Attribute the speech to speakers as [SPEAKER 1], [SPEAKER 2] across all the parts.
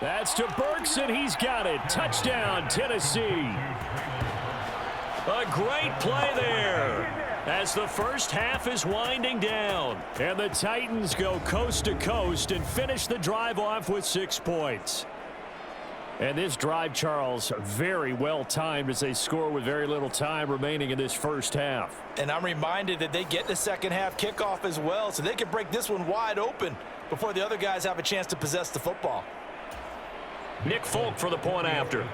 [SPEAKER 1] That's to Burks, and he's got it. Touchdown, Tennessee. A great play there as the first half is winding down. And the Titans go coast to coast and finish the drive off with 6 points. And this drive, Charles, very well timed as they score with very little time remaining in this first half.
[SPEAKER 2] And I'm reminded that they get the second half kickoff as well, so they can break this one wide open before the other guys have a chance to possess the football.
[SPEAKER 1] Nick Folk for the point after.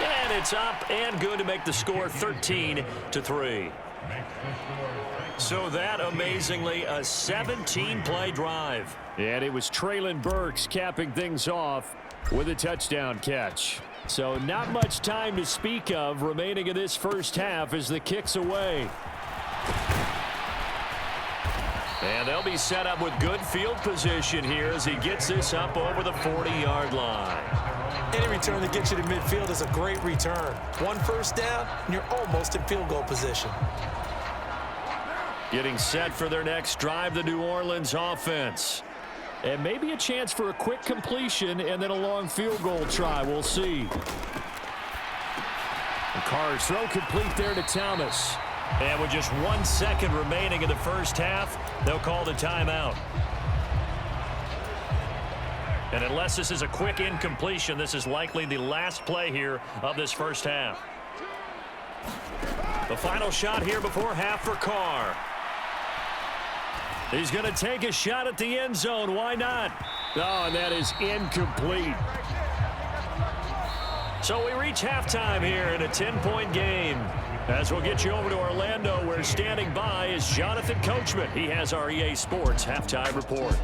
[SPEAKER 1] And it's up and good to make the score 13-3. So that, amazingly, a 17-play drive. And it was Treylon Burks capping things off with a touchdown catch. So not much time to speak of remaining in this first half as the kick's away. And they'll be set up with good field position here as he gets this up over the 40-yard line.
[SPEAKER 2] Any return that gets you to midfield is a great return. One first down, and you're almost in field goal position.
[SPEAKER 1] Getting set for their next drive, the New Orleans offense. And maybe a chance for a quick completion and then a long field goal try. We'll see. The Carr's throw complete there to Thomas. And with just 1 second remaining in the first half, they'll call the timeout. And unless this is a quick incompletion, this is likely the last play here of this first half. The final shot here before half for Carr. He's going to take a shot at the end zone. Why not? Oh, and that is incomplete. So we reach halftime here in a 10-point game. As we'll get you over to Orlando, where standing by is Jonathan Coachman. He has our EA Sports halftime report.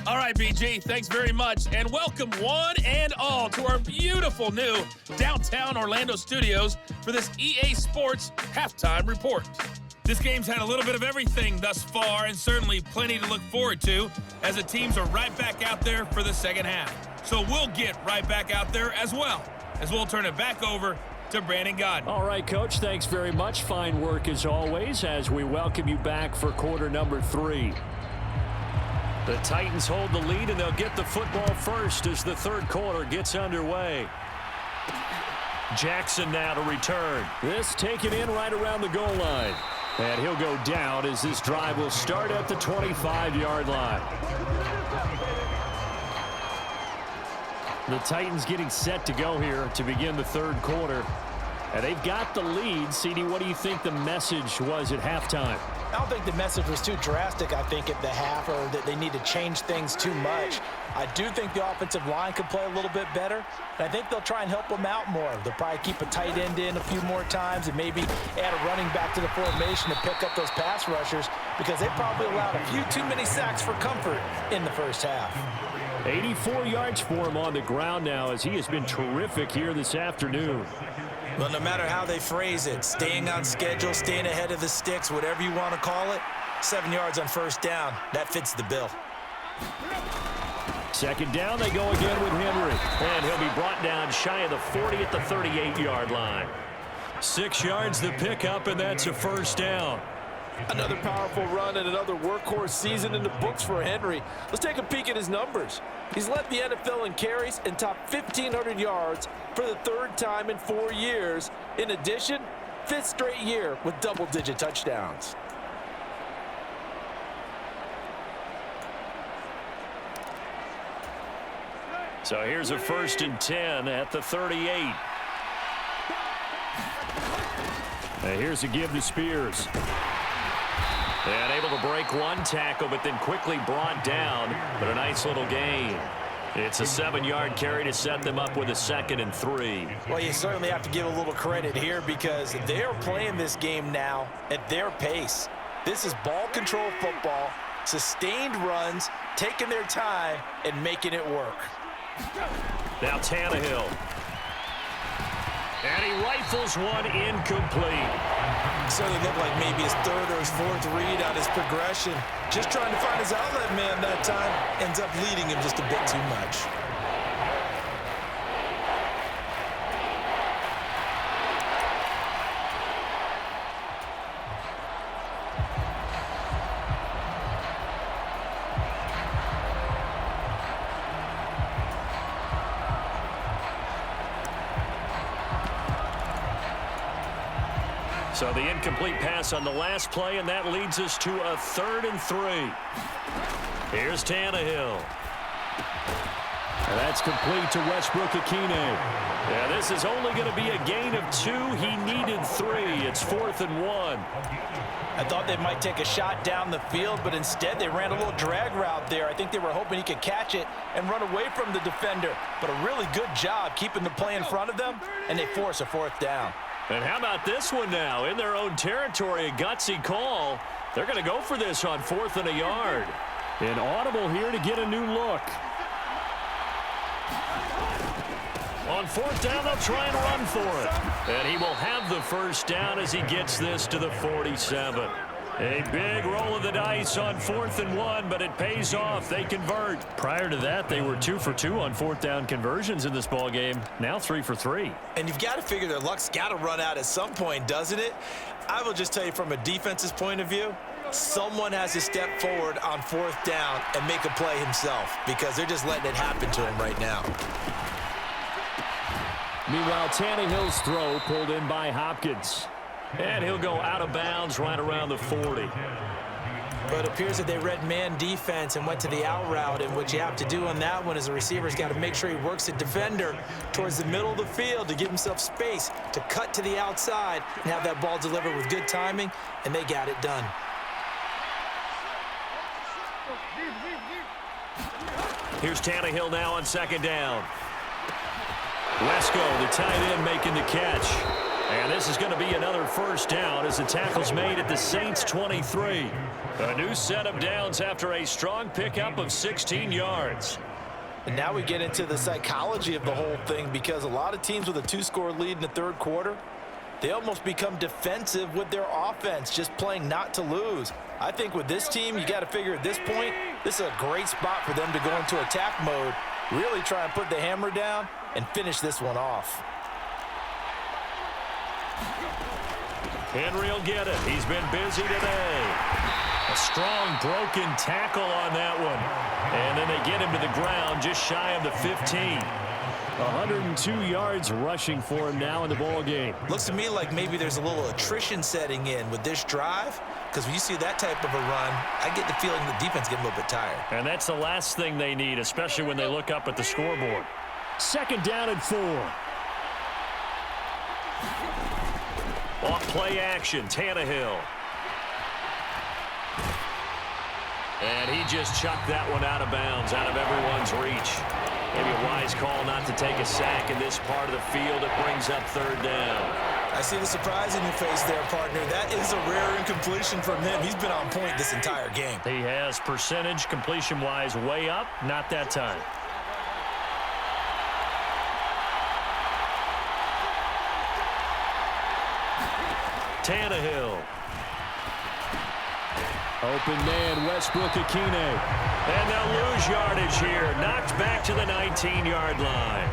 [SPEAKER 3] All right, BG, thanks very much, and welcome one and all to our beautiful new downtown Orlando studios for this EA Sports halftime report. This game's had a little bit of everything thus far, and certainly plenty to look forward to as the teams are right back out there for the second half. So we'll get right back out there as well, as we'll turn it back over to Brandon Godden.
[SPEAKER 1] All right, Coach, thanks very much. Fine work as always as we welcome you back for quarter number 3. The Titans hold the lead, and they'll get the football first as the third quarter gets underway. Jackson now to return. This taken in right around the goal line. And he'll go down as this drive will start at the 25-yard line. The Titans getting set to go here to begin the third quarter. And they've got the lead. CD, what do you think the message was at halftime?
[SPEAKER 2] I don't think the message was too drastic, I think, at the half, or that they need to change things too much. I do think the offensive line could play a little bit better, and I think they'll try and help them out more. They'll probably keep a tight end in a few more times and maybe add a running back to the formation to pick up those pass rushers, because they probably allowed a few too many sacks for comfort in the first half.
[SPEAKER 1] 84 yards for him on the ground now as he has been terrific here this afternoon.
[SPEAKER 2] Well, no matter how they phrase it, staying on schedule, staying ahead of the sticks, whatever you want to call it, 7 yards on first down, that fits the bill.
[SPEAKER 1] Second down, they go again with Henry. And he'll be brought down shy of the 40 at the 38-yard line. 6 yards the pickup, and that's a first down.
[SPEAKER 4] Another powerful run and another workhorse season in the books for Henry. Let's take a peek at his numbers. He's led the NFL in carries and topped 1,500 yards for the third time in 4 years. In addition, 5th straight year with double-digit touchdowns.
[SPEAKER 1] So here's a 1st and 10 at the 38. And here's a give to Spears. And able to break one tackle, but then quickly brought down. But a nice little gain. It's a 7-yard carry to set them up with a 2nd and 3.
[SPEAKER 2] Well, you certainly have to give a little credit here because they're playing this game now at their pace. This is ball control football, sustained runs, taking their time, and making it work.
[SPEAKER 1] Now Tannehill. And he rifles one incomplete.
[SPEAKER 2] Certainly looked like maybe his 3rd or his 4th read on his progression. Just trying to find his outlet man that time. Ends up leading him just a bit too much.
[SPEAKER 1] So the incomplete pass on the last play, and that leads us to a 3rd and 3. Here's Tannehill. And that's complete to Westbrook-Ikhine. Yeah, this is only going to be a gain of 2. He needed 3. It's 4th and 1.
[SPEAKER 2] I thought they might take a shot down the field, but instead they ran a little drag route there. I think they were hoping he could catch it and run away from the defender. But a really good job keeping the play in front of them, and they force a 4th down.
[SPEAKER 1] And how about this one now? In their own territory, a gutsy call. They're going to go for this on 4th and a yard. An audible here to get a new look. On 4th down, they'll try and run for it. And he will have the 1st down as he gets this to the 47. A big roll of the dice on 4th and 1, but it pays off. They convert. Prior to that, they were 2 for 2 on 4th down conversions in this ball game. Now 3 for 3.
[SPEAKER 2] And you've got to figure their luck's got to run out at some point, doesn't it? I will just tell you from a defense's point of view, someone has to step forward on 4th down and make a play himself because they're just letting it happen to him right now.
[SPEAKER 1] Meanwhile, Tannehill's throw pulled in by Hopkins. And he'll go out of bounds right around the 40.
[SPEAKER 2] But it appears that they read man defense and went to the out route, and what you have to do on that one is the receiver's got to make sure he works the defender towards the middle of the field to give himself space to cut to the outside and have that ball delivered with good timing, and they got it done.
[SPEAKER 1] Here's Tannehill now on 2nd down. Wesco, the tight end, making the catch. And this is going to be another 1st down as the tackle's made at the Saints' 23. A new set of downs after a strong pickup of 16 yards.
[SPEAKER 2] And now we get into the psychology of the whole thing because a lot of teams with a 2-score lead in the 3rd quarter, they almost become defensive with their offense, just playing not to lose. I think with this team, you got to figure at this point, this is a great spot for them to go into attack mode, really try and put the hammer down and finish this one off.
[SPEAKER 1] Henry will get it. He's been busy today. A strong broken tackle on that one. And then they get him to the ground just shy of the 15. 102 yards rushing for him now in the ball game.
[SPEAKER 2] Looks to me like maybe there's a little attrition setting in with this drive, because when you see that type of a run, I get the feeling the defense getting a little bit tired.
[SPEAKER 1] And that's the last thing they need, especially when they look up at the scoreboard. 2nd down and 4. Off play action, Tannehill. And he just chucked that one out of bounds, out of everyone's reach. Maybe a wise call not to take a sack in this part of the field. It brings up 3rd down.
[SPEAKER 2] I see the surprise in your face there, partner. That is a rare incompletion from him. He's been on point this entire game.
[SPEAKER 1] He has percentage completion-wise way up, not that time. Tannehill. Open man, Westbrook-Ikhine. And they'll lose yardage here. Knocked back to the 19-yard line.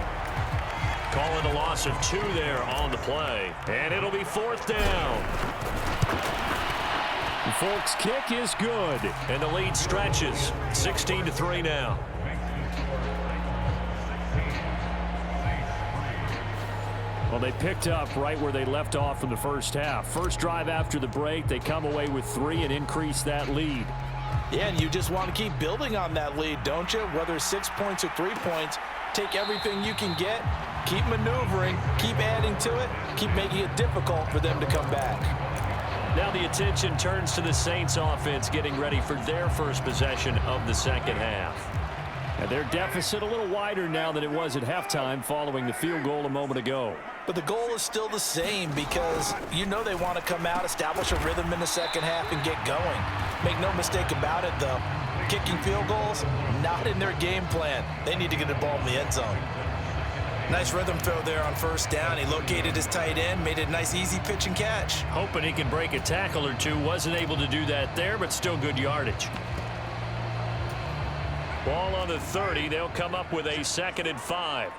[SPEAKER 1] Calling a loss of 2 there on the play. And it'll be 4th down. The Folks' kick is good. And the lead stretches. 16-3 now. Well, they picked up right where they left off in the 1st half. First drive after the break, they come away with 3 and increase that lead.
[SPEAKER 2] Yeah, and you just want to keep building on that lead, don't you? Whether 6 points or 3 points, take everything you can get, keep maneuvering, keep adding to it, keep making it difficult for them to come back.
[SPEAKER 1] Now the attention turns to the Saints offense getting ready for their first possession of the 2nd half. And their deficit a little wider now than it was at halftime following the field goal a moment ago.
[SPEAKER 2] But the goal is still the same because you know they want to come out, establish a rhythm in the 2nd half, and get going. Make no mistake about it, though. Kicking field goals, not in their game plan. They need to get the ball in the end zone. Nice rhythm throw there on 1st down. He located his tight end, made it a nice easy pitch and catch.
[SPEAKER 1] Hoping he can break a tackle or two. Wasn't able to do that there, but still good yardage. Ball on the 30. They'll come up with a 2nd and 5.